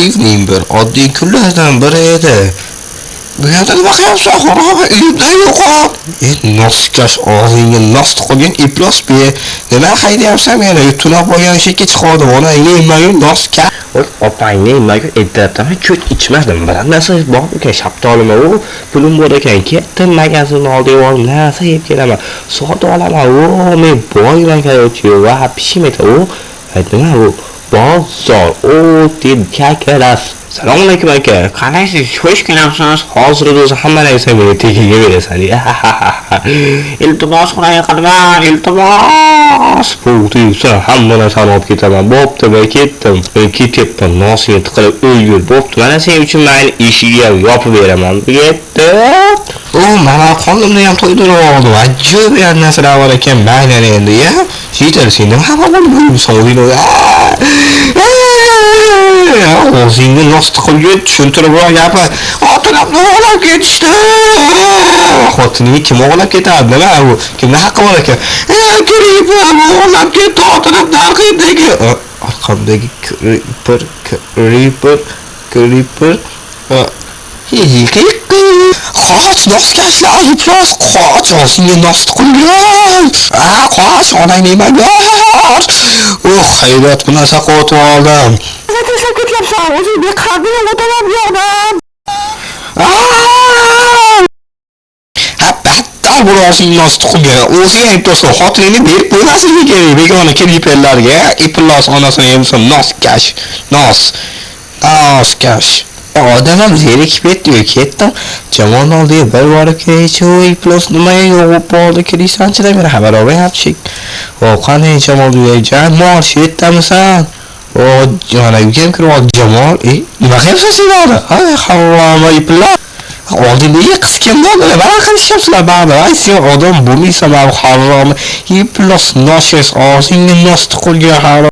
Evening bir oddiy kunlardan biri edi. Bu yerda nima qilyapsan? Xo'roba uyimda yo'q. Noskash og'zingga nos tiqilgan iflos be. Nima haydayapsan meni? Tunab olgan ishga chiqadi. Ona yeymagun noska. Opangni nimaga aytayapman? Ko'k ichmadim. Bir narsa bor ekan, shaptolimi u. Pulim bor ekan, ketdim magazinni oldiga borib, narsa yeb kelaman. Soat olaman. O, men boyman kayochi va pishimeta u. Aytdingmi u? Bozor, o, deb kakaras. Assalomu alaykum aka. Qalaysiz? Xush kelibsiz. Hozir o'zi hamma narsa menga tegiga berasan. Iltimos qilay, iltimos. Bu deysa hamma narsani olib ketaman. Bo'pti, men ketdim. Men ketyapman. Nosini tiqilib o'lgur. Bo'pti. Mana sen uchun mayli eshikni ham yopib beraman. Ketdim. O, mana qonimni ham to'ydirib oldim. Ajoyib narsalar bor ekan, mayli endi, ya. Shiytar seni hamma bo'lib so'raydi. O'zingni nos tiqilgan tushuntirib gapir. Xotinimni olib ketishdi. Xotiningni kim olib ketadi? Nima u? Kimni haqqi bor ekan? Creeper olib ketdi xotinimni arqamdagi. Arqamdagi creeper. Qoch noskashlar iflos qoch o'zingga nos tiqilgan. Qoch onang nimaga? Hayrat bu narsa qotib oldim. Tashlab ketyapsan, o'zingga qadring o'taman bu yoqdan. Battar bu o'zing nos tiqilgan. O'zing aytsan, xotiningni berib qo'ymasligi kerak. Begona creeperlarga iflos onasini yemsin noskash. Noskash. Odamam zerikib ketdim. Jamon oldiga bir borib kelay, iflos nimaga yo'q bo'ldi, kirishsanchilar meni xabar olmayapti. Qanday jamol deyajam, marsh yetamisan? Mana uyga kirib oldi Jamol. Nima qilyapsan sen orada? Havvoma iplar. Oldinga qisgan bo'ldi. Nima qilishyapsizlar ba'da? Sen odam bo'lmaysan, harom. Iflos noshes, o'zingga nos tiqilgan harom.